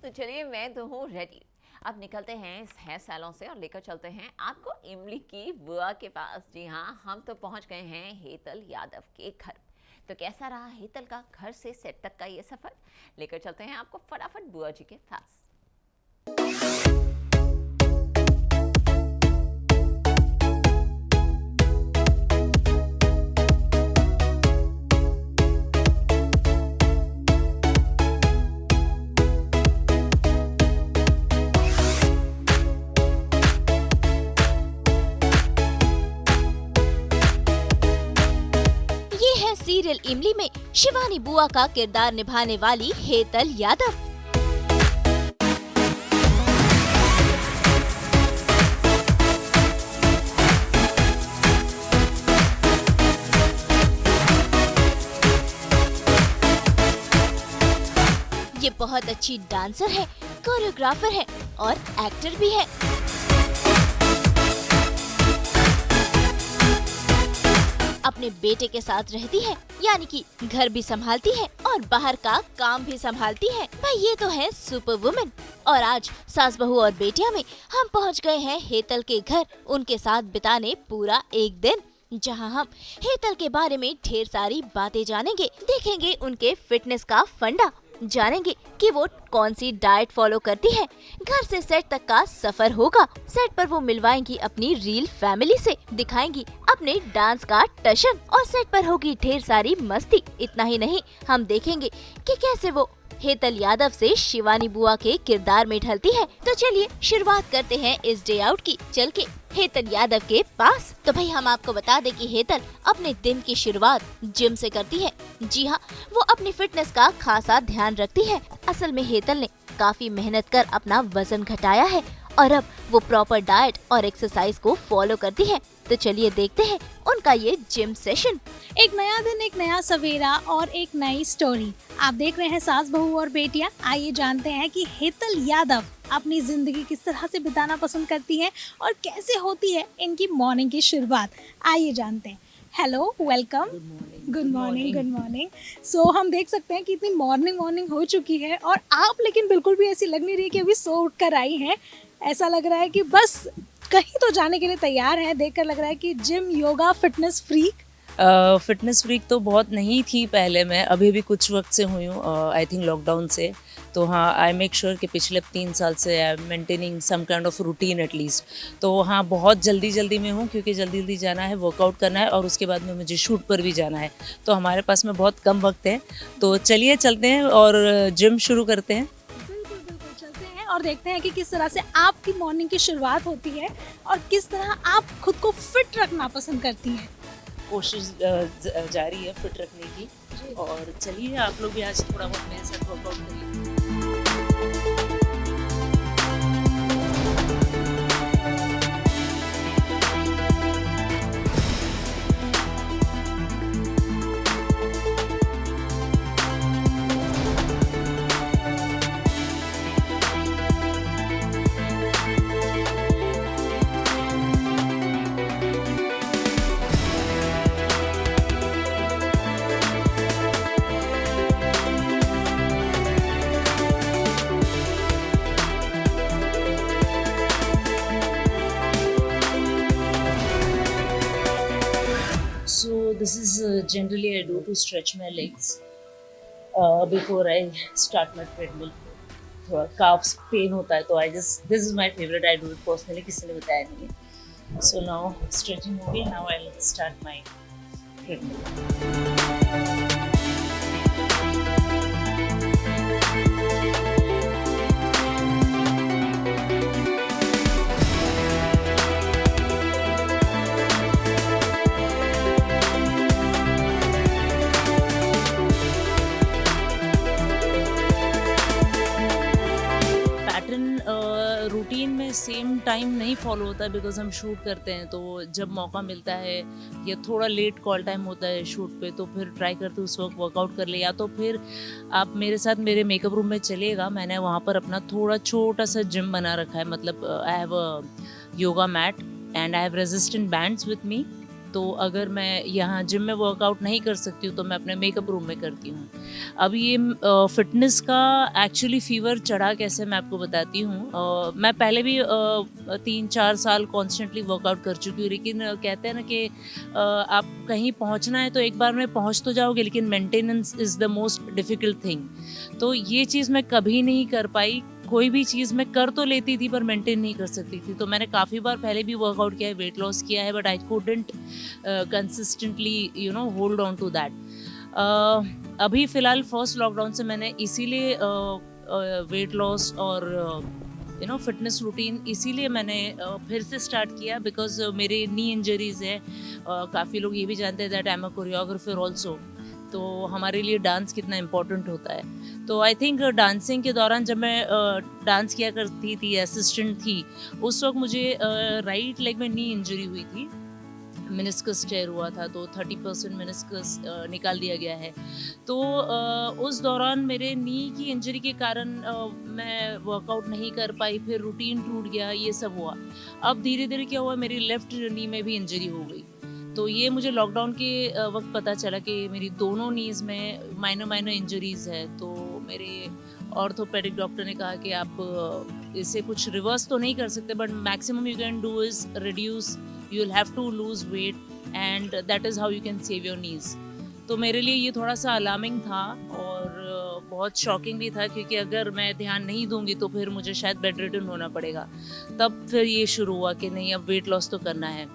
तो चलिए मैं तो हूँ रेडी। अब निकलते हैं इस हेयर सैलून से और लेकर चलते हैं आपको इमली की बुआ के पास। जी हाँ, हम तो पहुँच गए हैं हेतल यादव के घर। तो कैसा रहा हेतल का घर से सेट तक का ये सफ़र, लेकर चलते हैं आपको फटाफट बुआ जी के पास। ये है सीरियल इमली में शिवानी बुआ का किरदार निभाने वाली हेतल यादव। ये बहुत अच्छी डांसर है, कोरियोग्राफर है और एक्टर भी है। अपने बेटे के साथ रहती है, यानी कि घर भी संभालती है और बाहर का काम भी संभालती है। भाई ये तो है सुपर वुमेन। और आज सास बहू और बेटिया में हम पहुंच गए हैं हेतल के घर, उनके साथ बिताने पूरा एक दिन, जहां हम हेतल के बारे में ढेर सारी बातें जानेंगे, देखेंगे उनके फिटनेस का फंडा, जानेंगे कि वो कौन सी डाइट फॉलो करती है। घर से सेट तक का सफर होगा। सेट पर वो मिलवाएंगी अपनी रियल फैमिली से, दिखाएंगी अपने डांस का टशन और सेट पर होगी ढेर सारी मस्ती। इतना ही नहीं, हम देखेंगे कि कैसे वो हेतल यादव से शिवानी बुआ के किरदार में ढलती है। तो चलिए शुरुआत करते हैं इस डे आउट की, चल के हेतल यादव के पास। तो भाई हम आपको बता दें कि हेतल अपने दिन की शुरुआत जिम से करती है। जी हाँ, वो अपनी फिटनेस का खासा ध्यान रखती है। असल में हेतल ने काफी मेहनत कर अपना वजन घटाया है और अब वो प्रॉपर डाइट और एक्सरसाइज को फॉलो करती है। तो चलिए देखते हैं उनका ये जिम सेशन। एक नया दिन, एक नया सवेरा और एक नई स्टोरी। आप देख रहे हैं सास बहू और बेटियां। आइए जानते हैं कि हेतल यादव अपनी जिंदगी किस तरह से बिताना पसंद करती हैं और कैसे होती है इनकी मॉर्निंग की शुरुआत। आइए जानते हैं। Hello, welcome. Good morning, good morning. So हम देख सकते हैं कि इतनी मॉर्निंग हो चुकी है और आप लेकिन बिल्कुल भी ऐसी लग नहीं रही कि अभी सो उठ कर आई हैं। ऐसा लग रहा है कि बस कहीं तो जाने के लिए तैयार है। देखकर लग रहा है कि gym, yoga, fitness freak. Fitness freak तो बहुत नहीं थी पहले, मैं अभी भी कुछ वक्त से हुई हूँ, आई थिंक लॉकडाउन से। तो हाँ, आई मेक श्योर कि पिछले 3 साल से I am maintaining some kind of routine at least. तो हाँ, बहुत जल्दी में हूँ क्योंकि जल्दी जाना है, वर्कआउट करना है और उसके बाद में मुझे शूट पर भी जाना है। तो हमारे पास में बहुत कम वक्त है, तो चलिए चलते हैं और जिम शुरू करते हैं। बिल्कुल चलते हैं और देखते हैं कि किस तरह से आपकी मॉर्निंग की शुरुआत होती है और किस तरह आप खुद को फिट रखना पसंद करती हैं। कोशिश जारी है फिट रखने की। और चलिए आप लोग भी आज थोड़ा बहुत मेरे साथ वर्कआउट करिए। So this is generally I do to stretch my legs before I start my treadmill. थोड़ा calves pain होता है तो I just this is my favorite. I do it personally, किसी ने बताया नहीं है. So now stretching हो गई. Now I'll start my treadmill. Routine में सेम टाइम नहीं फॉलो होता है बिकॉज हम शूट करते हैं, तो जब मौका मिलता है या थोड़ा लेट कॉल टाइम होता है शूट पे तो फिर ट्राई करते उस वक्त वर्कआउट कर ले, या तो फिर आप मेरे साथ मेरे मेकअप रूम में चलिएगा। मैंने वहाँ पर अपना थोड़ा छोटा सा जिम बना रखा है, मतलब I have a yoga mat and I have resistant bands with me तो अगर मैं यहाँ जिम में वर्कआउट नहीं कर सकती हूँ तो मैं अपने मेकअप रूम में करती हूँ। अब ये फिटनेस का एक्चुअली फीवर चढ़ा कैसे, मैं आपको बताती हूँ। मैं पहले भी 3-4 साल कॉन्स्टेंटली वर्कआउट कर चुकी हूँ, लेकिन कहते हैं ना कि आप कहीं पहुँचना है तो एक बार में पहुँच तो जाओगे, लेकिन maintenance is the most difficult thing. तो ये चीज़ मैं कभी नहीं कर पाई। कोई भी चीज़ मैं कर तो लेती थी पर मेंटेन नहीं कर सकती थी। तो मैंने काफ़ी बार पहले भी वर्कआउट किया है, वेट लॉस किया है, but I couldn't consistently hold on to that. अभी फ़िलहाल फर्स्ट लॉकडाउन से मैंने इसीलिए वेट लॉस और फिटनेस रूटीन इसीलिए मैंने फिर से स्टार्ट किया, बिकॉज मेरे नी इंजरीज़ है। काफ़ी लोग ये भी जानते हैं that I am a choreographer also, तो हमारे लिए डांस कितना इम्पोर्टेंट होता है। तो आई थिंक डांसिंग के दौरान जब मैं डांस किया करती थी, असिस्टेंट थी, उस वक्त मुझे राइट लेग में नी इंजरी हुई थी, मिनिस्कस टेयर हुआ था, तो 30% मिनिस्कस निकाल दिया गया है। तो उस दौरान मेरे नी की इंजरी के कारण मैं वर्कआउट नहीं कर पाई, फिर रूटीन टूट गया, ये सब हुआ। अब धीरे धीरे क्या हुआ, मेरी लेफ़्ट नी में भी इंजरी हो गई। तो ये मुझे लॉकडाउन के वक्त पता चला कि मेरी दोनों नीज़ में माइनर इंजरीज़ है। तो मेरे ऑर्थोपेडिक डॉक्टर ने कहा कि आप इसे कुछ रिवर्स तो नहीं कर सकते, but maximum you can do is reduce, you will have to lose weight and that is how you can save your knees. तो मेरे लिए ये थोड़ा सा अलार्मिंग था और बहुत शॉकिंग भी था, क्योंकि अगर मैं ध्यान नहीं दूंगी तो फिर मुझे शायद बेड रिटर्न होना पड़ेगा। तब फिर ये शुरू हुआ कि नहीं, अब वेट लॉस तो करना है।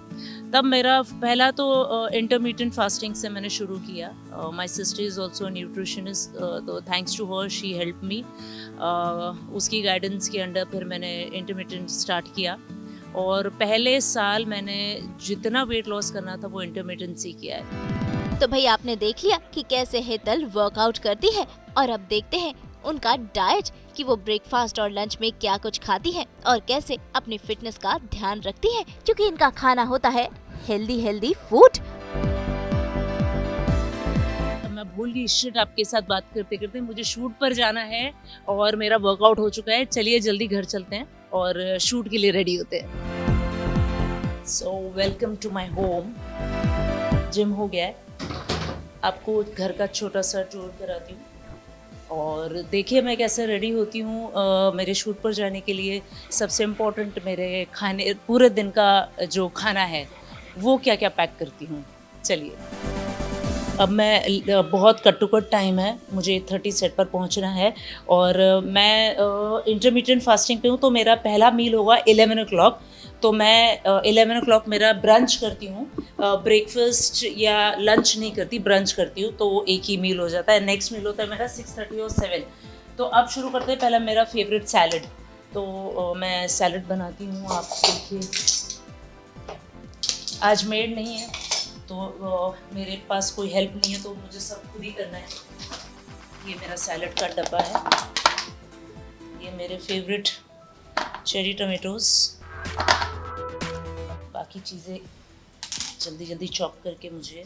तब मेरा पहला तो इंटरमीडिएट फास्टिंग से मैंने शुरू किया। My sister is also nutritionist, तो thanks to her she help me. उसकी गाइडेंस के अंडर फिर मैंने इंटरमीडिएट स्टार्ट किया, और पहले साल मैंने जितना वेट लॉस करना था वो इंटरमीडिएट से किया है। तो भाई आपने देख लिया कि कैसे हेतल वर्कआउट करती है, और अब देखते हैं उनका डाइट कि वो ब्रेकफास्ट और लंच में क्या कुछ खाती है और कैसे अपनी फिटनेस का ध्यान रखती है, क्योंकि इनका खाना होता है हेल्दी फूड। मैं भूल गई शिट, आपके साथ बात करते करते मुझे शूट पर जाना है और मेरा वर्कआउट हो चुका है। चलिए जल्दी घर चलते हैं और शूट के लिए रेडी होते हैं। So welcome to my home. Gym हो गया है, आपको घर का छोटा सा टूर कराती हूँ और देखिए मैं कैसे रेडी होती हूँ मेरे शूट पर जाने के लिए। सबसे इम्पोर्टेंट मेरे खाने, पूरे दिन का जो खाना है वो क्या क्या पैक करती हूँ। चलिए, अब मैं बहुत कट टू कट टाइम है, मुझे 30 सेट पर पहुँचना है और मैं इंटरमीडिएट फास्टिंग पे हूँ। तो मेरा पहला मील होगा 11 o'clock। तो मैं 11 o'clock मेरा ब्रंच करती हूँ, ब्रेकफास्ट या लंच नहीं करती, ब्रंच करती हूँ, तो एक ही मील हो जाता है। नेक्स्ट मील होता है मेरा 6:30 और 7। तो अब शुरू करते हैं। पहला मेरा फेवरेट सैलड, तो मैं सैलड बनाती हूँ। आप देखिए, आज मेड नहीं है तो मेरे पास कोई हेल्प नहीं है, तो मुझे सब खुद ही करना है। ये मेरा सैलड का डब्बा है, ये मेरे फेवरेट चेरी टमेटोज़, बाकी चीज़ें जल्दी जल्दी चॉप करके मुझे।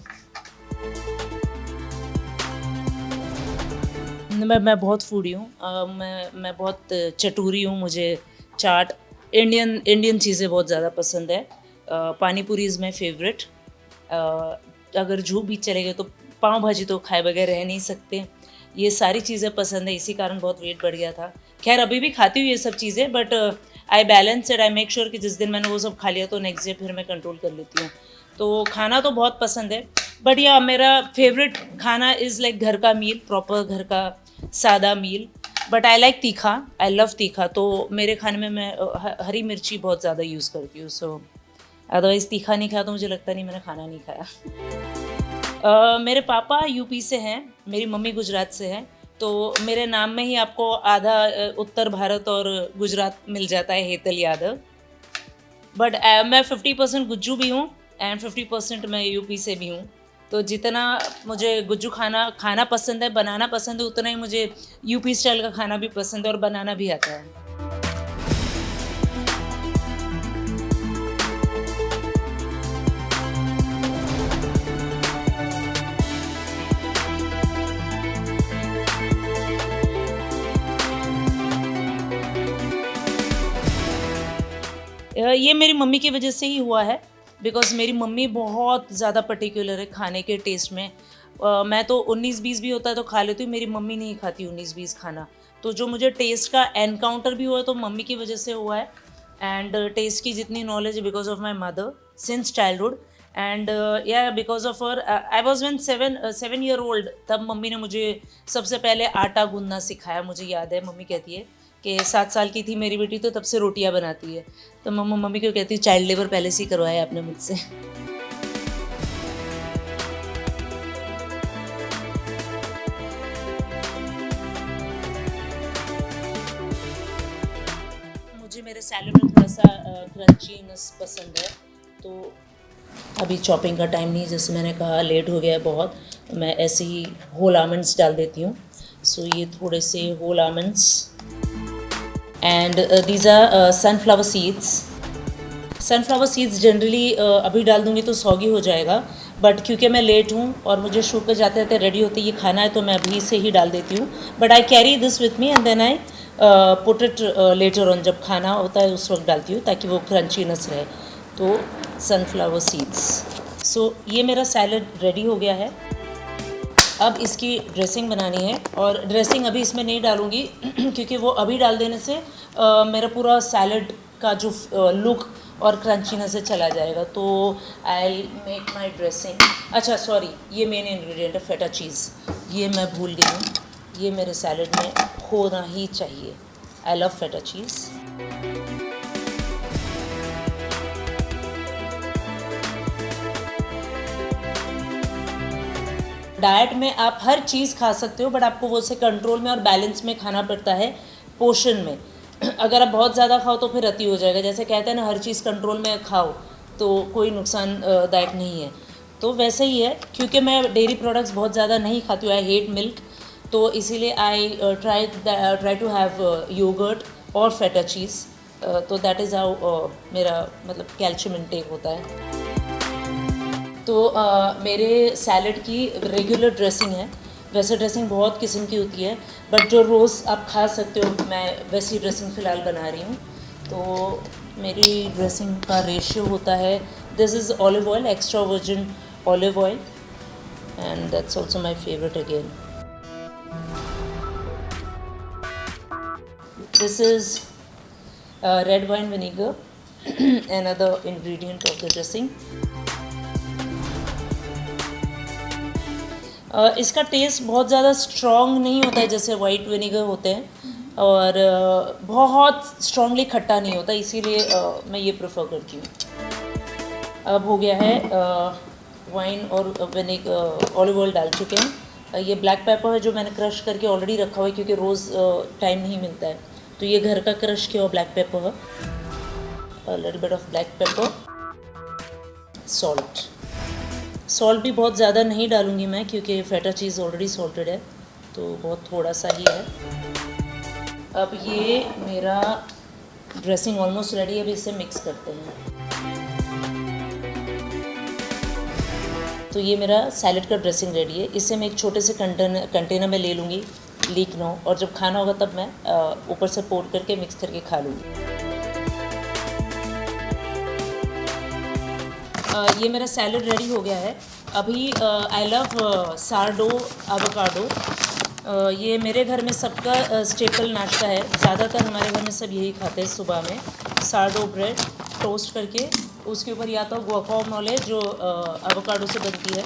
मैं बहुत फूडी हूँ, मैं बहुत चटूरी हूँ। मुझे चाट, इंडियन चीज़ें बहुत ज़्यादा पसंद है। पानी पूरी इज़ माई फेवरेट। अगर झूठ भी चले गए तो पाव भाजी तो खाए बगैर रह नहीं सकते। ये सारी चीज़ें पसंद है, इसी कारण बहुत वेट बढ़ गया था। खैर अभी भी खाती हूँ ये सब चीज़ें, but I balance it. I make sure कि जिस दिन मैंने वो सब खा लिया तो नेक्स्ट डे फिर मैं कंट्रोल कर लेती हूँ। तो खाना तो बहुत पसंद है, बट या मेरा फेवरेट खाना इज़ लाइक घर का मील, प्रॉपर घर का सादा मील। बट आई लाइक तीखा, आई लव तीखा। तो मेरे खाने में मैं हरी मिर्ची बहुत ज़्यादा यूज़ करती हूँ। सो अदरवाइज़ तीखा नहीं खाया तो मुझे लगता नहीं मैंने खाना नहीं खाया। मेरे पापा यूपी से हैं, मेरी मम्मी गुजरात से है। तो मेरे नाम में ही आपको आधा उत्तर भारत और गुजरात मिल जाता है, हेतल यादव। बट मैं 50% गुज्जू भी हूँ एंड 50% मैं यूपी से भी हूँ। तो जितना मुझे गुज्जू खाना पसंद है, बनाना पसंद है, उतना ही मुझे यूपी स्टाइल का खाना भी पसंद है और बनाना भी आता है। ये मेरी मम्मी की वजह से ही हुआ है। बिकॉज मेरी मम्मी बहुत ज़्यादा पर्टिकुलर है खाने के टेस्ट में। मैं तो 19-20 भी होता है तो खा लेती हूँ, मेरी मम्मी नहीं खाती 19-20 खाना। तो जो मुझे टेस्ट का एनकाउंटर भी हुआ है तो मम्मी की वजह से हुआ है, एंड टेस्ट की जितनी नॉलेज है because of my mother since childhood. And या because of her I was when 7 year old, तब मम्मी ने मुझे सबसे पहले आटा गूंदना सिखाया। मुझे याद है मम्मी कहती है कि 7 साल की थी मेरी बेटी तो तब से रोटियां बनाती है। तो मम्मी को कहती है चाइल्ड लेबर पहले से ही करवाया आपने मुझसे। मुझे मेरे सैलड में थोड़ा सा क्रंचीनेस पसंद है, तो अभी चॉपिंग का टाइम नहीं, जैसे मैंने कहा लेट हो गया है बहुत, मैं ऐसे ही होल आमंड्स डाल देती हूँ। सो ये थोड़े से whole almonds, and these are sunflower seeds. Sunflower seeds generally अभी डाल दूँगी तो सॉगी हो जाएगा, बट क्योंकि मैं लेट हूँ और मुझे शूट पे जाते जाते रेडी होते ये खाना है तो मैं अभी से ही डाल देती हूँ। But I carry this with me and then I put it later on, जब खाना होता है उस वक्त डालती हूँ ताकि वो क्रंचीनेस रहे। तो सनफ्लावर सीड्स। सो ये मेरा सैलड रेडी हो गया है। अब इसकी ड्रेसिंग बनानी है, और ड्रेसिंग अभी इसमें नहीं डालूँगी क्योंकि वो अभी डाल देने से मेरा पूरा सैलड का जो लुक और क्रंचीनेस से चला जाएगा। तो आई मेक माई ड्रेसिंग। अच्छा सॉरी, ये मेन इंग्रेडिएंट है फेटा चीज़, ये मैं भूल गई हूँ, ये मेरे सैलड में होना ही चाहिए। आई लव फेटा चीज़। डाइट में आप हर चीज़ खा सकते हो, बट आपको वो से कंट्रोल में और बैलेंस में खाना पड़ता है, पोर्शन में। अगर आप बहुत ज़्यादा खाओ तो फिर अति हो जाएगा। जैसे कहते हैं ना, हर चीज़ कंट्रोल में खाओ तो कोई नुकसानदायक नहीं है, तो वैसे ही है। क्योंकि मैं डेयरी प्रोडक्ट्स बहुत ज़्यादा नहीं खाती हूँ, आई हेट मिल्क, तो इसीलिए I try to have yogurt और फेटा चीज़। तो दैट इज़ हाउ मेरा मतलब कैल्शियम इंटेक होता है। तो मेरे सैलड की रेगुलर ड्रेसिंग है। वैसे ड्रेसिंग बहुत किस्म की होती है, बट जो रोज़ आप खा सकते हो, मैं वैसी ड्रेसिंग फ़िलहाल बना रही हूँ। तो मेरी ड्रेसिंग का रेशियो होता है, this is olive oil, extra virgin olive oil, and that's also my favourite again. This is red wine vinegar, another ingredient of the dressing. इसका टेस्ट बहुत ज़्यादा स्ट्रॉन्ग नहीं होता है जैसे वाइट विनेगर होते हैं, और बहुत स्ट्रॉन्गली खट्टा नहीं होता, इसीलिए मैं ये प्रेफर करती हूँ। अब हो गया है वाइन और विनेगर, ऑलिव ऑयल डाल चुके हैं। ये ब्लैक पेपर है जो मैंने क्रश करके ऑलरेडी रखा हुआ है क्योंकि रोज़ टाइम नहीं मिलता है, तो ये घर का क्रश किया हुआ ब्लैक पेपर है। A little bit of black pepper, salt. Salt भी बहुत ज़्यादा नहीं डालूँगी मैं क्योंकि फेटा चीज़ ऑलरेडी सॉल्टेड है, तो बहुत थोड़ा सा ही है। अब ये मेरा ड्रेसिंग ऑलमोस्ट रेडी है, अभी इसे मिक्स करते हैं। तो ये मेरा सैलड का ड्रेसिंग रेडी है। इसे मैं एक छोटे से कंटेनर में ले लूँगी, लीक ना हो, और जब खाना होगा तब मैं ऊपर से पोर करके मिक्स करके खा लूँगी। ये मेरा सैलड रेडी हो गया है। अभी आई लव सारडो एवोकाडो। ये मेरे घर में सबका स्टेपल नाश्ता है, ज़्यादातर हमारे घर में सब यही खाते हैं सुबह में। सारडो ब्रेड टोस्ट करके उसके ऊपर या तो गुआकामोले जो एवोकाडो से बनती है,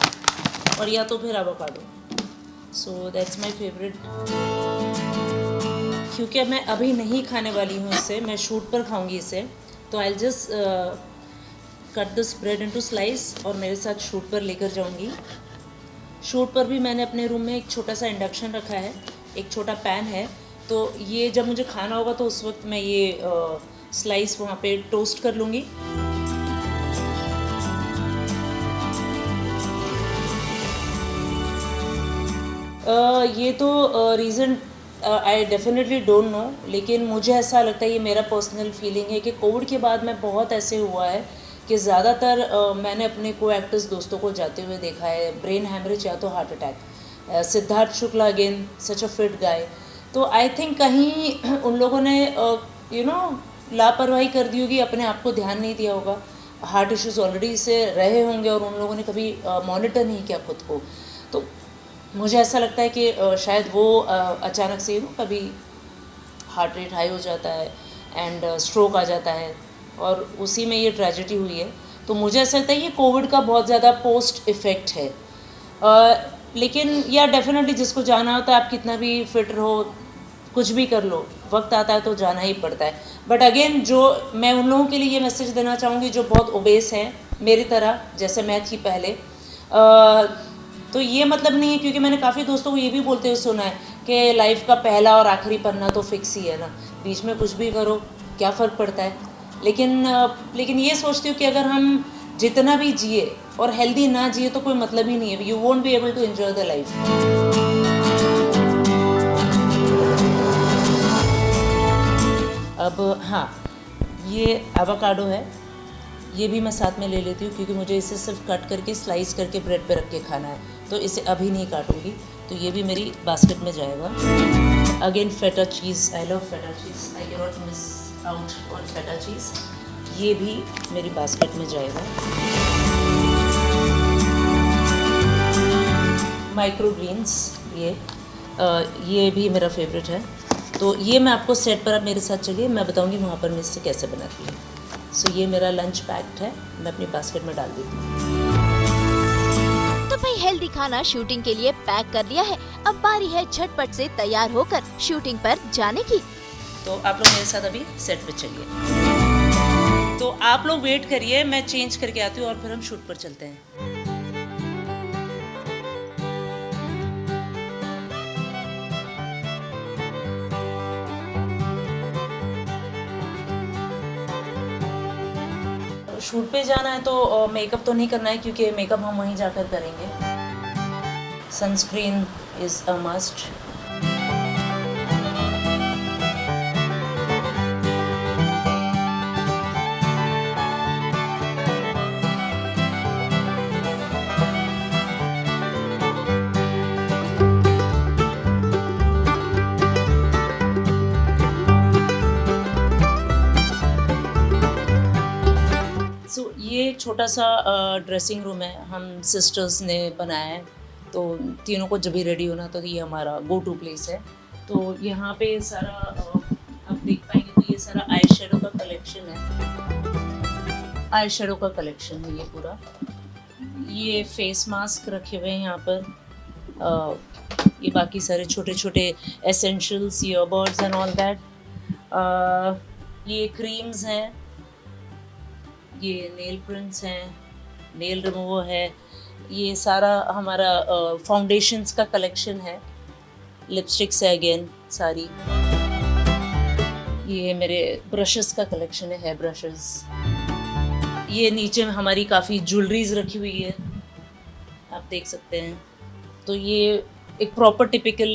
और या तो फिर avocado. So that's my favourite. क्योंकि मैं अभी नहीं खाने वाली हूँ इसे, मैं शूट पर खाऊंगी इसे, तो I just cut this bread into slice और मेरे साथ शूट पर लेकर जाऊंगी। शूट पर भी मैंने अपने रूम में एक छोटा सा इंडक्शन रखा है, एक छोटा पैन है, तो ये जब मुझे खाना होगा तो उस वक्त मैं ये स्लाइस वहाँ पे टोस्ट कर लूँगी। ये तो reason I definitely don't know, लेकिन मुझे ऐसा लगता है, ये मेरा पर्सनल फीलिंग है कि कोविड के बाद में बहुत ऐसे हुआ है कि ज़्यादातर मैंने अपने को एक्टर्स दोस्तों को जाते हुए देखा है, ब्रेन हैमरेज या तो heart attack. Siddharth Shukla again such a fit guy, तो आई थिंक कहीं उन लोगों ने लापरवाही कर दी होगी, अपने आप को ध्यान नहीं दिया होगा। हार्ट इश्यूज ऑलरेडी से रहे होंगे और उन लोगों ने कभी मॉनिटर नहीं किया खुद को, तो मुझे ऐसा लगता है कि शायद वो अचानक से कभी हार्ट रेट हाई हो जाता है एंड स्ट्रोक आ जाता है, और उसी में ये ट्रेजेडी हुई है। तो मुझे ऐसा लगता है ये कोविड का बहुत ज़्यादा पोस्ट इफ़ेक्ट है। लेकिन या डेफिनेटली जिसको जाना होता है, आप कितना भी फिट रहो, कुछ भी कर लो, वक्त आता है तो जाना ही पड़ता है। बट अगेन, जो मैं उन लोगों के लिए ये मैसेज देना चाहूँगी जो बहुत ओबेस हैं मेरी तरह, जैसे मैं थी पहले, तो ये मतलब नहीं है, क्योंकि मैंने काफ़ी दोस्तों को ये भी बोलते हुए सुना है कि लाइफ का पहला और आखिरी पन्ना तो फिक्स ही है ना, बीच में कुछ भी करो क्या फ़र्क पड़ता है। लेकिन ये सोचती हूँ कि अगर हम जितना भी जिए और हेल्दी ना जिए तो कोई मतलब ही नहीं है, you won't be able to enjoy the life. अब हाँ, ये एवोकाडो है, ये भी मैं साथ में ले लेती हूँ क्योंकि मुझे इसे सिर्फ कट करके स्लाइस करके ब्रेड पे रख के खाना है, तो इसे अभी नहीं काटूंगी, तो ये भी मेरी बास्केट में जाएगा। Again feta cheese, I love feta cheese, I can not miss out on feta cheese, ये भी मेरी बास्केट में जाएगा। माइक्रो ग्रीन्स, ये भी मेरा फेवरेट है, तो ये मैं आपको सेट पर, आप मेरे साथ चलिए, मैं बताऊंगी वहाँ पर मैं इससे कैसे बनाती हूँ। सो ये मेरा लंच पैक्ड है, मैं अपनी बास्केट में डाल देती हूँ। तो भाई हेल्दी खाना शूटिंग के लिए पैक कर लिया है, अब बारी है झटपट से तैयार होकर शूटिंग पर जाने की। तो आप लोग मेरे साथ अभी सेट पे चलिए, तो आप लोग वेट करिए, मैं चेंज करके आती हूँ और फिर हम शूट पर चलते हैं। शूट पे जाना है तो मेकअप तो नहीं करना है क्योंकि मेकअप हम वहीं जाकर करेंगे। Sunscreen is a must. ये छोटा सा ड्रेसिंग रूम है, हम सिस्टर्स ने बनाया है, तो तीनों को जब भी रेडी होना तो ये हमारा गो टू प्लेस है। तो यहाँ पे सारा आप देख पाएंगे, तो ये सारा आई शेडो का कलेक्शन है, आई शेडो का कलेक्शन है ये पूरा। ये फेस मास्क रखे हुए हैं यहाँ पर, ये बाकी सारे छोटे छोटे essentials, earbuds and all that. ये क्रीम्स हैं, ये नेल प्रिंट्स हैं, नेल रिमूवर है, ये सारा हमारा फाउंडेशंस का कलेक्शन है, लिपस्टिक्स है अगेन सारी, ये मेरे ब्रशेस का कलेक्शन है, हेयर ब्रशेस। ये नीचे में हमारी काफ़ी ज्वेलरीज रखी हुई है, आप देख सकते हैं। तो ये एक प्रॉपर टिपिकल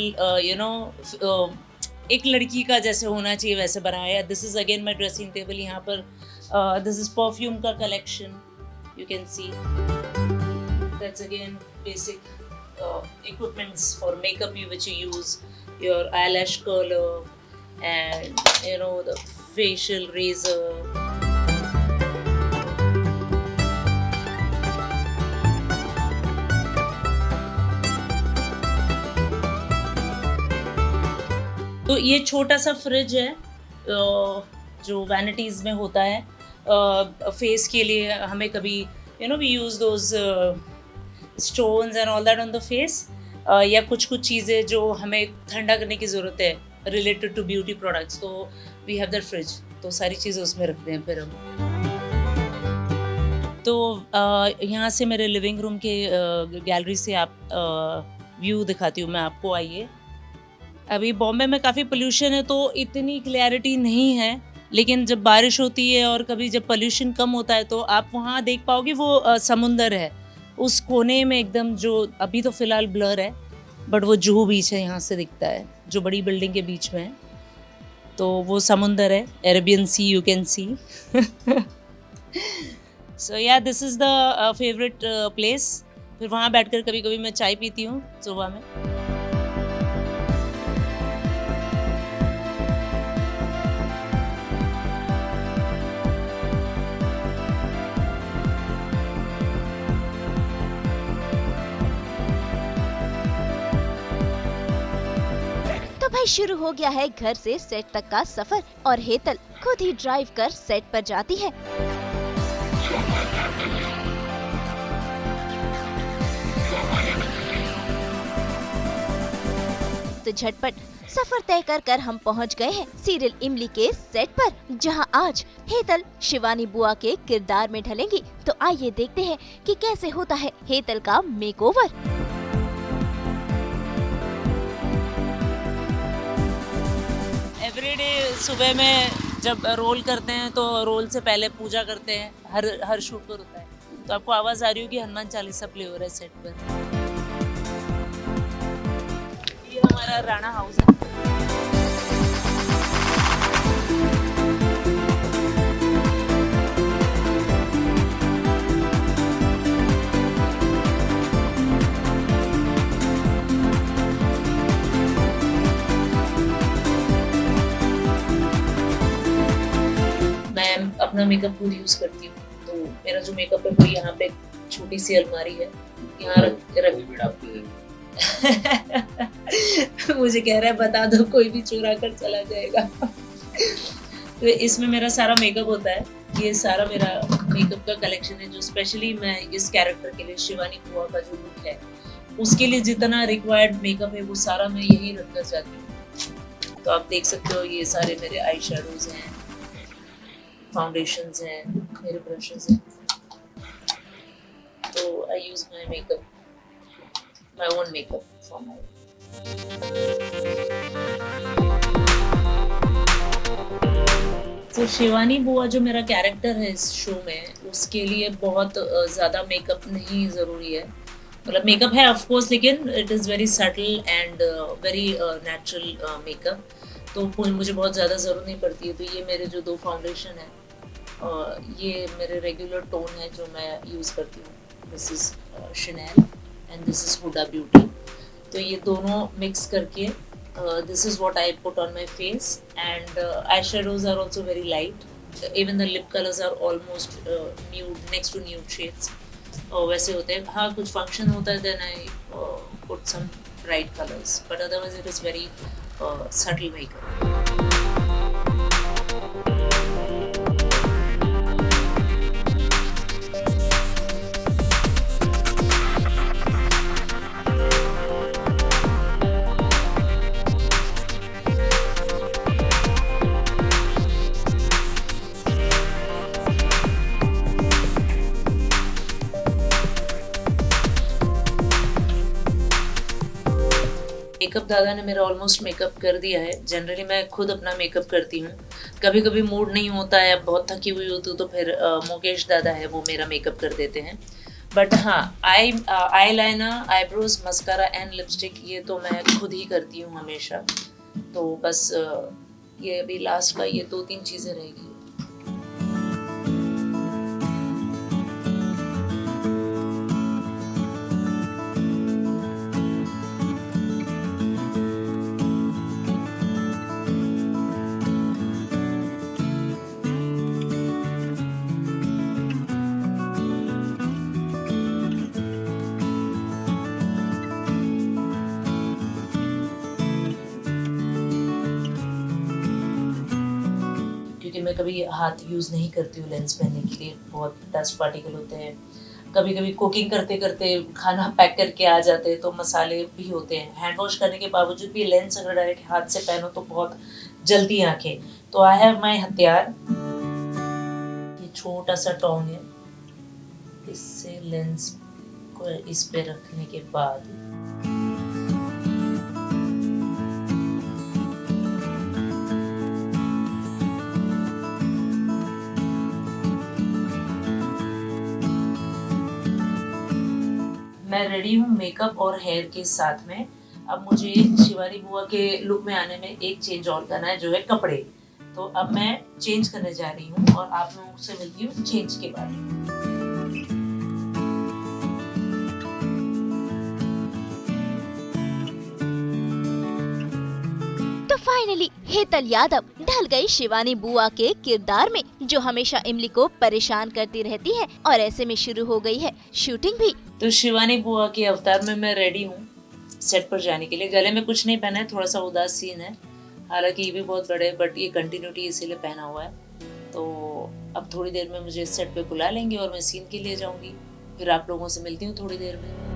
एक लड़की का जैसे होना चाहिए वैसे बनाया है। This is again my dressing table, यहाँ पर this is perfume ka collection, you can see that's again basic equipments for makeup which you use, your eyelash curler and the facial razor. तो ये छोटा सा फ्रिज है जो vanities में होता है, फेस के लिए हमें कभी we use those stones and all that on the face, या कुछ चीज़ें जो हमें ठंडा करने की ज़रूरत है रिलेटेड टू ब्यूटी प्रोडक्ट्स, तो वी हैव दैट फ्रिज, तो सारी चीज़ें उसमें रखते हैं फिर हम। तो यहाँ से मेरे लिविंग रूम के गैलरी से आप व्यू दिखाती हूँ मैं आपको, आइए। अभी बॉम्बे में काफ़ी पोल्यूशन है तो इतनी क्लैरिटी नहीं है, लेकिन जब बारिश होती है और कभी जब पोल्यूशन कम होता है तो आप वहाँ देख पाओगे वो समुंदर है उस कोने में एकदम, जो अभी तो फ़िलहाल ब्लर है, बट वो जुहू बीच है, यहाँ से दिखता है, जो बड़ी बिल्डिंग के बीच में है, तो वो समुंदर है, Arabian sea you can see. So या this is the favourite place. फिर वहाँ बैठकर कभी कभी मैं चाय पीती हूँ सुबह में। भाई शुरू हो गया है घर से सेट तक का सफर और हेतल खुद ही ड्राइव कर सेट पर जाती है। तो झटपट सफर तय कर हम पहुंच गए हैं सीरियल इमली के सेट पर, जहां आज हेतल शिवानी बुआ के किरदार में ढलेंगी। तो आइए देखते हैं कि कैसे होता है हेतल का मेकओवर। एवरीडे सुबह में जब रोल करते हैं तो रोल से पहले पूजा करते हैं, हर शूट पर होता है। तो आपको आवाज आ रही होगी हनुमान चालीसा प्ले हो रहा है सेट पर। ये हमारा राणा हाउस है। मैं अपना मेकअप खुद यूज करती हूँ, तो मेरा जो मेकअप है वो यहाँ पे छोटी सी अलमारी है, यहाँ रख मुझे कह रहा है बता दो कोई भी चुरा कर चला जाएगा। तो इसमें मेरा सारा मेकअप होता है। ये सारा मेरा मेकअप का कलेक्शन है जो स्पेशली मैं इस कैरेक्टर के लिए, शिवानी बुआ का जो लुक है उसके लिए जितना रिक्वायर्ड मेकअप है वो सारा मैं यही रख कर जाती हूँ। तो आप देख सकते हो ये सारे मेरे आई शेडोज हैं, फाउंडेशंस हैं, मेरे ब्रशेस हैं। तो I use my makeup, my own makeup for my. तो शिवानी बुआ जो मेरा कैरेक्टर है इस शो में, उसके लिए बहुत ज़्यादा मेकअप नहीं ज़रूरी है। मतलब मेकअप है ऑफ कोर्स, लेकिन it is very subtle and very natural makeup. तो मुझे बहुत ज़्यादा ज़रूरत नहीं पड़ती है। तो ये मेरे जो 2 फाउंडेशन है, ये मेरे रेगुलर टोन है जो मैं यूज़ करती हूँ। This is Chanel and this is Huda beauty. तो ये दोनों मिक्स करके this is what I put on my face, and eyeshadows are also very light. Even the lip colors are almost nude, next to nude shades. वैसे होते हैं। हाँ, कुछ function होता है then I put some bright colors, but otherwise it is very subtle makeup. Makeup दादा ने मेरा ऑलमोस्ट मेकअप कर दिया है। जनरली मैं खुद अपना मेकअप करती हूँ। कभी कभी मूड नहीं होता है, बहुत थकी हुई होती हूँ, तो फिर मुकेश दादा है वो मेरा मेकअप कर देते हैं। बट हाँ, eye liner, eyebrows, mascara and lipstick ये तो मैं खुद ही करती हूँ हमेशा। तो बस ये अभी लास्ट का ये 2-3 चीज़ें रहेगी। क्योंकि मैं कभी हाथ यूज़ नहीं करती हूँ लेंस पहनने के लिए, बहुत डस्ट पार्टिकल होते हैं। कभी कभी कुकिंग करते करते खाना पैक करके आ जाते हैं तो मसाले भी होते हैं। हैंड वॉश करने के बावजूद भी लेंस अगर डायरेक्ट हाथ से पहनो तो बहुत जल्दी आंखें। तो आई हैव माय हथियार, ये छोटा सा टोंग है, इससे लेंस को इस पे रखने के बाद मैं रेडी हूँ मेकअप और हेयर के साथ में। अब मुझे शिवानी बुआ के लुक में आने में एक चेंज और करना है, जो है कपड़े। तो अब मैं चेंज करने जा रही हूँ और आप लोगों से मिलती हूँ चेंज के बाद। तो फाइनली हेतल यादव ढल गई शिवानी बुआ के किरदार में, जो हमेशा इमली को परेशान करती रहती है। और ऐसे में शुरू हो गई है शूटिंग भी। तो शिवानी बुआ के अवतार में मैं रेडी हूँ सेट पर जाने के लिए। गले में कुछ नहीं पहना है, थोड़ा सा उदास सीन है, हालांकि ये भी बहुत बड़े, बट ये कंटिन्यूटी इसीलिए पहना हुआ है। तो अब थोड़ी देर में मुझे सेट पे बुला लेंगे और मैं सीन के लिए जाऊंगी, फिर आप लोगों से मिलती हूँ थोड़ी देर में।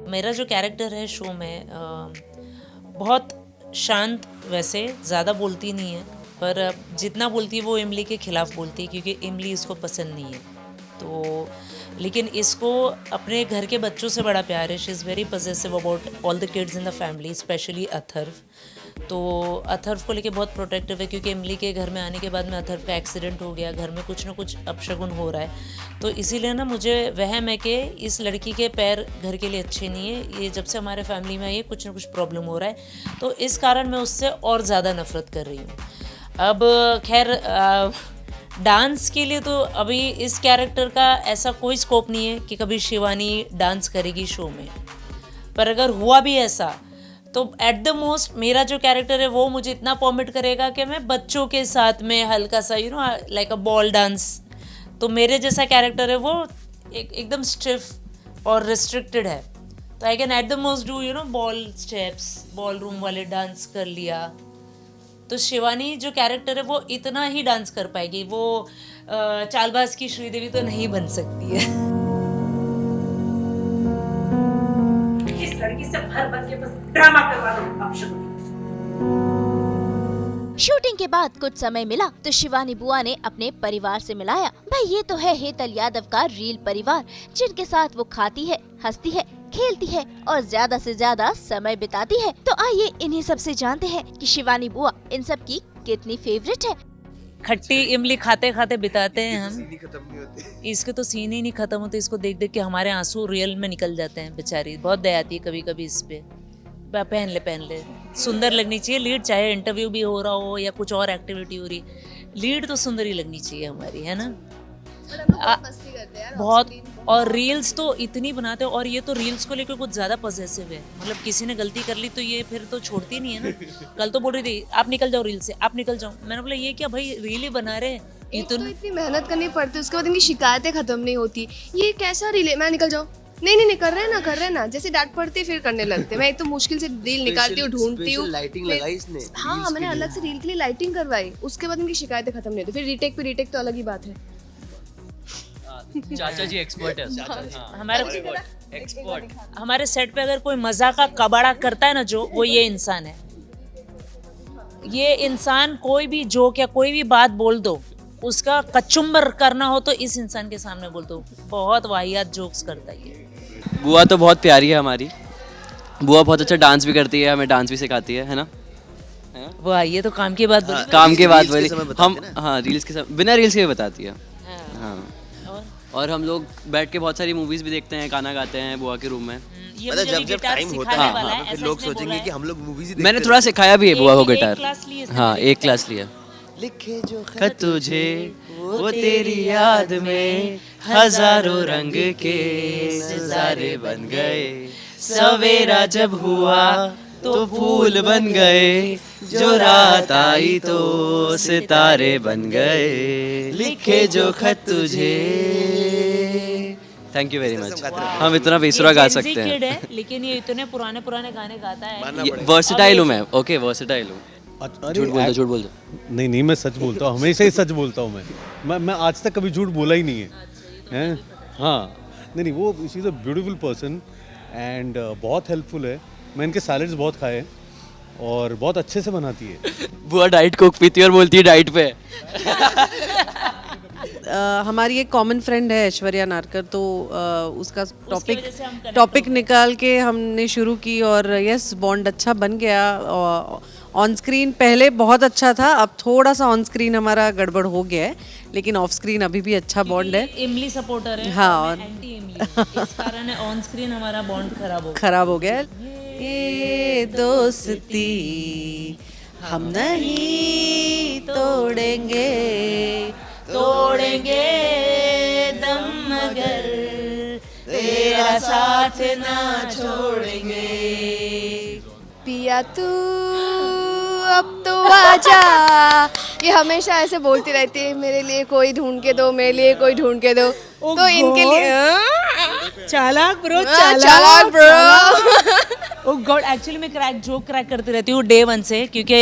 मेरा जो कैरेक्टर है शो में बहुत शांत, वैसे ज़्यादा बोलती नहीं है, पर जितना बोलती है वो इमली के खिलाफ बोलती है, क्योंकि इमली इसको पसंद नहीं है। तो लेकिन इसको अपने घर के बच्चों से बड़ा प्यार है। She is very possessive about all the kids in the family, specially Atharva. तो अथर्व को लेके बहुत प्रोटेक्टिव है, क्योंकि इमली के घर में आने के बाद में अथर्व का एक्सीडेंट हो गया, घर में कुछ ना कुछ अपशगुन हो रहा है। तो इसीलिए ना मुझे वहम है कि इस लड़की के पैर घर के लिए अच्छे नहीं है, ये जब से हमारे फैमिली में आई है कुछ ना कुछ प्रॉब्लम हो रहा है। तो इस कारण मैं उससे और ज़्यादा नफरत कर रही हूँ। अब खैर डांस के लिए तो अभी इस कैरेक्टर का ऐसा कोई स्कोप नहीं है कि कभी शिवानी डांस करेगी शो में, पर अगर हुआ भी ऐसा तो एट द मोस्ट मेरा जो कैरेक्टर है वो मुझे इतना परमिट करेगा कि मैं बच्चों के साथ में हल्का सा लाइक अ बॉल डांस। तो मेरे जैसा कैरेक्टर है वो एकदम स्टिफ और रिस्ट्रिक्टेड है, तो I can at the most do ball steps, ball room वाले डांस कर लिया। तो शिवानी जो कैरेक्टर है वो इतना ही डांस कर पाएगी, वो चालबाज की श्रीदेवी तो नहीं बन सकती है। इस लड़की से भर बन के बस ड्रामा करवा दो अब शुरू। शूटिंग के बाद कुछ समय मिला तो शिवानी बुआ ने अपने परिवार से मिलाया। भाई ये तो है हेतल यादव का रियल परिवार, जिनके साथ वो खाती है, हंसती है, खेलती है और ज्यादा से ज्यादा समय बिताती है। तो आइए इन्हीं सब से जानते हैं कि शिवानी बुआ इन सब की कितनी फेवरेट है। खट्टी इमली खाते खाते बिताते हैं हम, इसके तो सीन ही नहीं खत्म होते। इसको देख देख के हमारे आंसू रियल में निकल जाते हैं। बेचारी बहुत दया आती है कभी कभी इस पे। पहन ले, सुंदर लगनी चाहिए लीड, चाहे इंटरव्यू भी हो रहा हो या कुछ और एक्टिविटी हो रही, लीड तो सुंदर ही लगनी चाहिए हमारी, है ना। बहुत, और रील्स तो इतनी बनाते हैं, और ये तो रील्स को लेकर कुछ ज्यादा पॉजिटिव है। मतलब किसी ने गलती कर ली तो ये फिर तो छोड़ती नहीं है ना। कल तो बोल रही थी आप निकल जाओ रील से, आप निकल जाओ। मैंने बोला ये क्या भाई, रील ही बना रहे हैं, तो इतनी मेहनत करनी पड़ती है, उसके बाद इनकी शिकायतें खत्म नहीं होती। ये कैसा रील है, मैं निकल जाओ, नहीं कर रहे हैं ना, जैसे डांट पड़ती है फिर करने लगते हैं। मैं एक तो मुश्किल से रील निकालती हूँ, ढूंढती हूँ, लाइटिंग लगाई इसने। हाँ, मैंने अलग से रील के लिए लाइटिंग करवाई, उसके बाद इनकी शिकायतें खत्म नहीं होती। फिर रीटेक पे रीटेक तो अलग ही बात है। चाचा जी एक्सपर्ट है। हमारे सेट पे अगर कोई मजा का कबाड़ा करता है ना, जो वो ये इंसान है। ये इंसान कोई भी जोक या कोई भी बात बोल दो, उसका कचुम्बर करना हो तो इस इंसान के सामने बोल दो। बहुत वाहियात जोक्स करता है ये। बुआ तो बहुत प्यारी है हमारी। बुआ बहुत अच्छा डांस भी करती है, हमें डांस भी सिखाती है ना। वाह, ये तो काम की बात बोली। काम के बाद बोली हम, हाँ रील्स के समय, बिना रील्स के भी बताती है। हाँ, और हम लोग बैठ के बहुत सारी मूवीज भी देखते हैं, गाना गाते हैं बुआ के रूम में। मतलब जब टाइम होता है फिर लोग सोचेंगे कि हम लोग मूवीज ही मैंने थोड़ा सिखाया भी है बुआ को गिटार। हाँ, 1 क्लास लिया। लिखे जो खत तुझे वो तेरी याद में हजारों रंग के नजारे बन गए, सवेरा जब हुआ तो फूल बन गए, जो रात आई तो सितारे बन गए, लिखे जो खत तुझे। Thank you very much. हम इतना बेसुरा गा सकते हैं, लेकिन ये इतने पुराने गाने गाता है। वर्सेटाइल हूँ मैं। ओके, वर्सेटाइल हूँ। झूठ बोल दो। नहीं, मैं सच बोलता हूँ, हमेशा ही सच बोलता हूँ मैं आज तक कभी झूठ बोला ही नहीं है। हाँ, नहीं, वो she is a beautiful person and बहुत हेल्पफुल है। मैं इनके सैलड्स बहुत खाए और बहुत अच्छे से बनाती है। बुआ डाइट कोक पीती है और बोलती है डाइट पे। हमारी एक कॉमन फ्रेंड है ऐश्वर्या नारकर, तो उसका टॉपिक निकाल के हमने शुरू की और यस, बॉन्ड अच्छा बन गया। ऑन स्क्रीन पहले बहुत अच्छा था, अब थोड़ा सा ऑन स्क्रीन हमारा गड़बड़ हो गया है, लेकिन ऑफ स्क्रीन अभी भी अच्छा बॉन्ड है। इमली सपोर्टर है। हाँ, और एंटी इमली, इस कारण ऑन स्क्रीन हमारा बॉन्ड खराब हो गया। ये दोस्ती हम नहीं तोड़ेंगे तोड़ेंगे दम मगर तेरा साथ ना छोड़ेंगे। पिया तू अब तो आजा, ये हमेशा ऐसे बोलती रहती है, मेरे लिए कोई ढूंढ के दो, मेरे लिए कोई ढूंढ के दो। तो इनके लिए चालाक ब्रो, चालाक ब्रो। ओह गॉड, एक्चुअली मैं जोक क्रैक करती रहती हूँ डे वन से, क्योंकि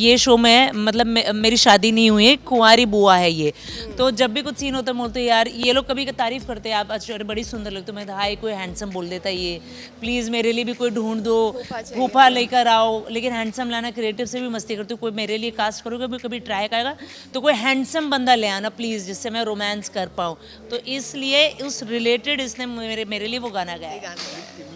ये शो में मतलब मेरी शादी नहीं हुई है, कुंवारी बुआ है ये। तो जब भी कुछ सीन होता है बोलते यार, ये लोग कभी तारीफ करते हैं, आप अच्छा बड़ी सुंदर लगते हो। मैं हाय कोई हैंडसम बोल देता है ये, प्लीज़ मेरे लिए भी कोई ढूंढ दो, फूफा लेकर आओ। लेकिन हैंडसम लाना, क्रिएटिव से भी मस्ती करती हूँ, कोई मेरे लिए कास्ट करोगे कभी ट्राई करेगा तो कोई हैंडसम बंदा ले आना प्लीज़, जिससे मैं रोमांस कर पाऊँ। तो इसलिए उस रिलेटेड इसने मेरे लिए वो गाना गाया।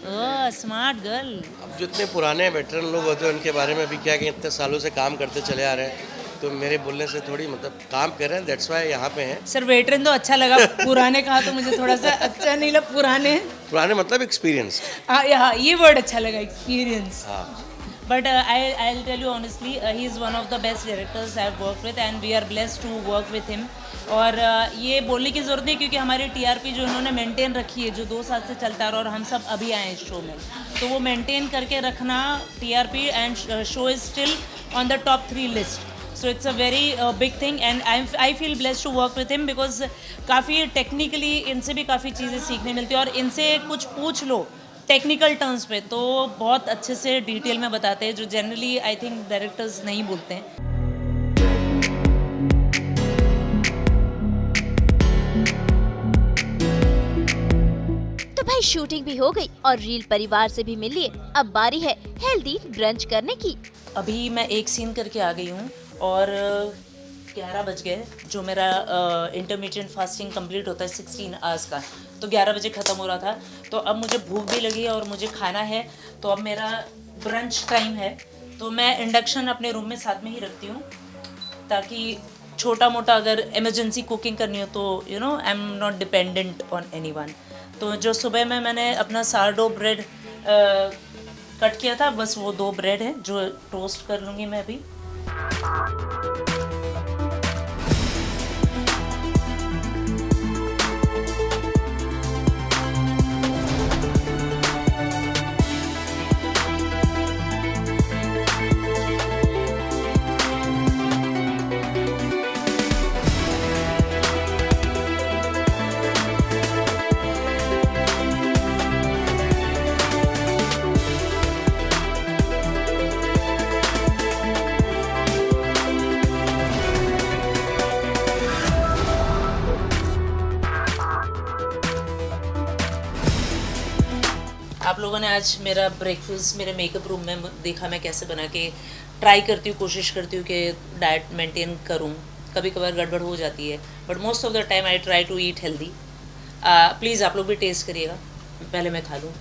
Oh smart girl. अब जो इतने पुराने वेटरन लोग होते हैं उनके बारे में भी क्या कि इतने सालों से काम करते चले आ रहे हैं, तो मेरे बोलने से थोड़ी मतलब काम कर रहे हैं, दैट्स व्हाई यहाँ पे हैं। सर वेटरन तो अच्छा लगा, पुराने कहा तो मुझे थोड़ा सा अच्छा नहीं लगा। पुराने मतलब एक्सपीरियंस। हाँ ये वर्ड अच्छा लगा, एक्सपीरियंस। हाँ But I'll tell you honestly, he is one of the best directors I've worked with and we are blessed to work with him. और ये बोलने की ज़रूरत नहीं, क्योंकि हमारी TRP जो उन्होंने मेंटेन रखी है, जो 2 साल से चलता है और हम सब अभी आए इस शो में, तो वो मेंटेन करके रखना TRP and show is still on the top 3 list. So it's a very big thing and I feel blessed to work with him because काफ़ी टेक्निकली इनसे भी काफ़ी चीज़ें सीखने मिलती है, और इनसे कुछ पूछ लो टेक्निकल टर्म्स पे तो बहुत अच्छे से डिटेल में बताते हैं, जो जनरली आई थिंक डायरेक्टर्स नहीं बोलते हैं। तो भाई शूटिंग भी हो गई और रील परिवार से भी मिल लिए, अब बारी है हेल्दी ब्रंच करने की। अभी मैं एक सीन करके आ गई हूँ और 11 बज गए, जो मेरा इंटरमीडिएट फास्टिंग कंप्लीट होता है 16 आवर्स का, तो 11 बजे ख़त्म हो रहा था। तो अब मुझे भूख भी लगी है और मुझे खाना है, तो अब मेरा ब्रंच टाइम है। तो मैं इंडक्शन अपने रूम में साथ में ही रखती हूँ, ताकि छोटा मोटा अगर इमरजेंसी कुकिंग करनी हो तो you know I am not dependent on anyone. तो जो सुबह में मैंने अपना सारडो ब्रेड कट किया था, बस वो 2 ब्रेड हैं जो टोस्ट कर लूँगी मैं अभी। आप लोगों ने आज मेरा ब्रेकफास्ट मेरे मेकअप रूम में देखा, मैं कैसे बना के ट्राई करती हूँ, कोशिश करती हूँ कि डाइट मेंटेन करूँ। कभी कभार गड़बड़ हो जाती है, but most of the time I try to eat healthy. Please आप लोग भी टेस्ट करिएगा, पहले मैं खा लूँ।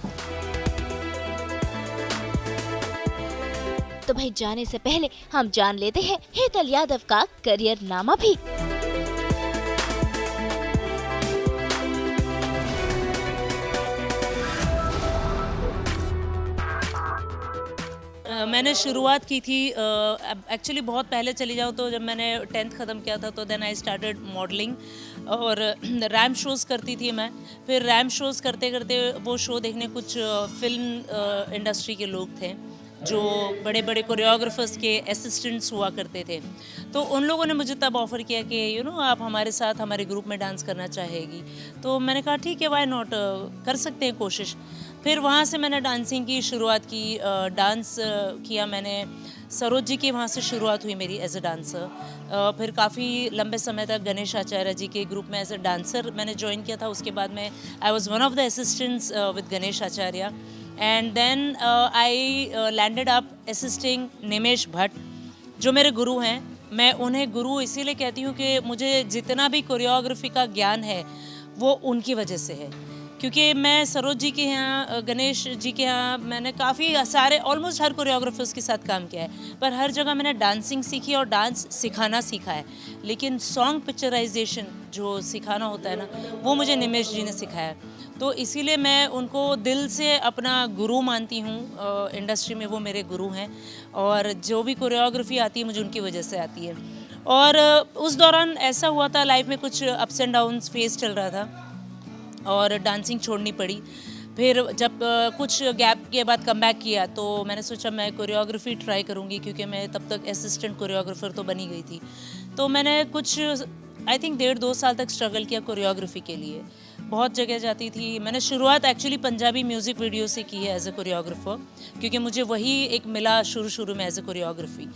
तो भाई जाने से पहले हम जान लेते हैं हेतल यादव का करियर नामा भी। मैंने शुरुआत की थी एक्चुअली बहुत पहले चली जाऊँ तो जब मैंने 10th ख़त्म किया था तो देन आई स्टार्टेड मॉडलिंग और रैम्प शोज़ करती थी मैं। फिर रैम्प शोज़ करते करते वो शो देखने कुछ फिल्म इंडस्ट्री के लोग थे जो बड़े बड़े कोरियोग्राफर्स के असिस्टेंट्स हुआ करते थे, तो उन लोगों ने मुझे तब ऑफ़र किया कि यू नो आप हमारे साथ हमारे ग्रुप में डांस करना चाहेगी। तो मैंने कहा ठीक है, वाई नॉट, कर सकते हैं कोशिश। फिर वहाँ से मैंने डांसिंग की शुरुआत की, डांस किया मैंने। सरोज जी की वहाँ से शुरुआत हुई मेरी एज ए डांसर। फिर काफ़ी लंबे समय तक गणेश आचार्य जी के ग्रुप में एज ए डांसर मैंने ज्वाइन किया था। उसके बाद में I was one of the assistants with Ganesh Acharya and then I landed up assisting Nimesh Bhatt जो मेरे गुरु हैं। मैं उन्हें गुरु इसीलिए कहती हूँ कि मुझे जितना भी कोरियोग्राफी का ज्ञान है वो उनकी वजह से है, क्योंकि मैं सरोज जी के यहाँ, गणेश जी के यहाँ मैंने काफ़ी सारे ऑलमोस्ट हर कोरियोग्राफर्स के साथ काम किया है, पर हर जगह मैंने डांसिंग सीखी और डांस सिखाना सीखा है, लेकिन सॉन्ग पिक्चराइजेशन जो सिखाना होता है ना, वो मुझे निमेश जी ने सिखाया। तो इसीलिए मैं उनको दिल से अपना गुरु मानती हूँ। इंडस्ट्री में वो मेरे गुरु हैं और जो भी कोरियोग्राफी आती है मुझे उनकी वजह से आती है। और उस दौरान ऐसा हुआ था, लाइफ में कुछ अप्स एंड डाउन्स फेस चल रहा था और डांसिंग छोड़नी पड़ी। फिर जब कुछ गैप के बाद कम बैक किया तो मैंने सोचा मैं कोरियोग्राफी ट्राई करूँगी, क्योंकि मैं तब तक असिस्टेंट कोरियोग्राफर तो बनी गई थी। तो मैंने कुछ आई थिंक 1.5-2 साल तक स्ट्रगल किया कोरियोग्राफी के लिए। बहुत जगह जाती थी। मैंने शुरुआत एक्चुअली पंजाबी म्यूज़िक वीडियो से की है एज ए कोरियोग्राफर, क्योंकि मुझे वही एक मिला शुरू में एज ए कोरियोग्राफी।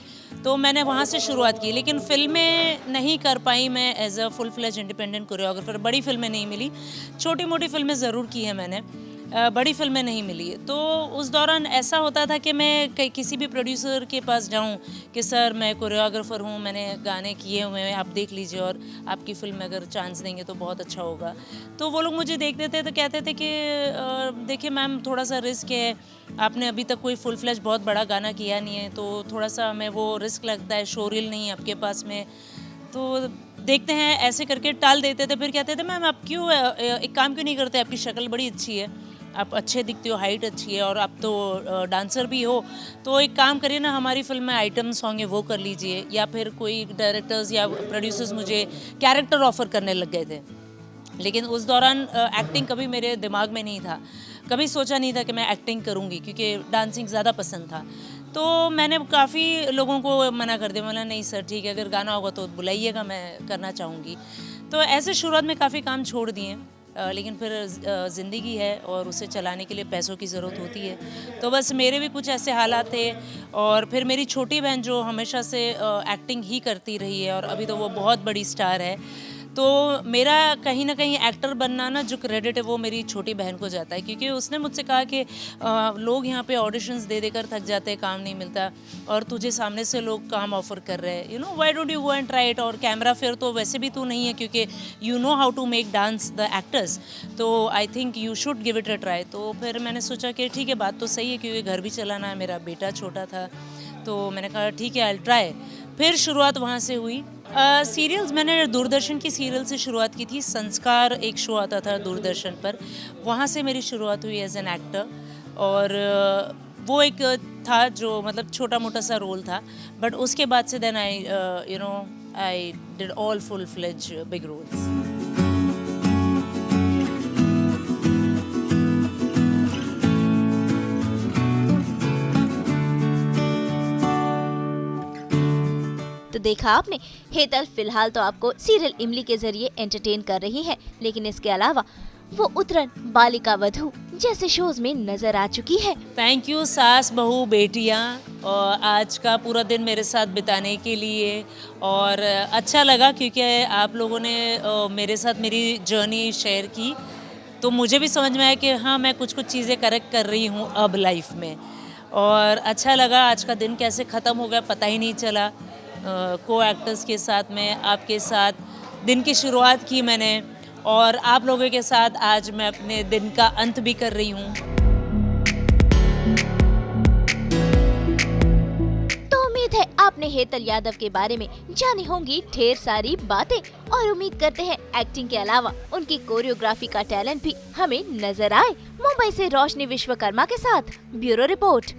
तो मैंने वहाँ से शुरुआत की, लेकिन फिल्में नहीं कर पाई मैं as a full fledged independent choreographer. बड़ी फिल्में नहीं मिली, छोटी मोटी फिल्में ज़रूर की है मैंने, बड़ी फिल्में नहीं मिली। तो उस दौरान ऐसा होता था कि मैं किसी भी प्रोड्यूसर के पास जाऊं कि सर मैं कोरियोग्राफर हूं, मैंने गाने किए हुए हैं, आप देख लीजिए और आपकी फिल्म में अगर चांस देंगे तो बहुत अच्छा होगा। तो वो लोग मुझे देखते थे तो कहते थे कि देखिए मैम थोड़ा सा रिस्क है, आपने अभी तक कोई फुल फ्लैश बहुत बड़ा गाना किया नहीं है, तो थोड़ा सा हमें वो रिस्क लगता है, शोरील नहीं है आपके पास में, तो देखते हैं, ऐसे करके टाल देते थे। फिर कहते थे मैम आप क्यों एक काम क्यों नहीं करते, आपकी शक्ल बड़ी अच्छी है, आप अच्छे दिखते हो, हाइट अच्छी है और आप तो डांसर भी हो, तो एक काम करिए ना, हमारी फिल्म में आइटम सॉन्ग है वो कर लीजिए। या फिर कोई डायरेक्टर्स या प्रोड्यूसर्स मुझे कैरेक्टर ऑफर करने लग गए थे। लेकिन उस दौरान एक्टिंग कभी मेरे दिमाग में नहीं था, कभी सोचा नहीं था कि मैं एक्टिंग करूँगी, क्योंकि डांसिंग ज़्यादा पसंद था। तो मैंने काफ़ी लोगों को मना कर दिया, बोला नहीं सर ठीक है, अगर गाना होगा तो बुलाइएगा, मैं करना चाहूँगी। तो ऐसे शुरुआत में काफ़ी काम छोड़ दिए, लेकिन फिर ज़िंदगी है और उसे चलाने के लिए पैसों की ज़रूरत होती है। तो बस मेरे भी कुछ ऐसे हालात थे। और फिर मेरी छोटी बहन जो हमेशा से एक्टिंग ही करती रही है और अभी तो वो बहुत बड़ी स्टार है, तो मेरा कहीं ना कहीं एक्टर बनना ना, जो क्रेडिट है वो मेरी छोटी बहन को जाता है, क्योंकि उसने मुझसे कहा कि लोग यहाँ पे ऑडिशंस दे देकर थक जाते हैं, काम नहीं मिलता, और तुझे सामने से लोग काम ऑफर कर रहे हैं, you know why don't you go and try it. और कैमरा फेयर तो वैसे भी तू नहीं है, क्योंकि you know how to make dance the actors, तो I think you should give it a try. तो फिर मैंने सोचा कि ठीक है, बात तो सही है, क्योंकि घर भी चलाना है, मेरा बेटा छोटा था, तो मैंने कहा ठीक है आई विल ट्राई। फिर शुरुआत वहाँ से हुई। सीरियल्स मैंने दूरदर्शन की सीरियल से शुरुआत की थी। संस्कार एक शो आता था दूरदर्शन पर, वहाँ से मेरी शुरुआत हुई एज एन एक्टर। और वो एक था जो मतलब छोटा मोटा सा रोल था, बट उसके बाद से then I I did all full fledged big roles. तो देखा आपने, हेतल फिलहाल तो आपको सीरियल इमली के जरिए एंटरटेन कर रही है, लेकिन इसके अलावा वो उतरन, बालिका वधू जैसे शोज में नजर आ चुकी है। थैंक यू सास बहू बेटियां, और आज का पूरा दिन मेरे साथ बिताने के लिए, और अच्छा लगा क्योंकि आप लोगों ने मेरे साथ मेरी जर्नी शेयर की, तो मुझे भी समझ में आया कि हाँ मैं कुछ चीज़ें करेक्ट कर रही हूँ अब लाइफ में। और अच्छा लगा, आज का दिन कैसे ख़त्म हो गया पता ही नहीं चला। को एक्टर्स के साथ में आपके साथ दिन की शुरुआत की मैंने, और आप लोगों के साथ आज मैं अपने दिन का अंत भी कर रही हूँ। तो उम्मीद है आपने हेतल यादव के बारे में जानी होंगी ढेर सारी बातें, और उम्मीद करते हैं एक्टिंग के अलावा उनकी कोरियोग्राफी का टैलेंट भी हमें नजर आए। मुंबई से रोशनी विश्वकर्मा के साथ ब्यूरो रिपोर्ट।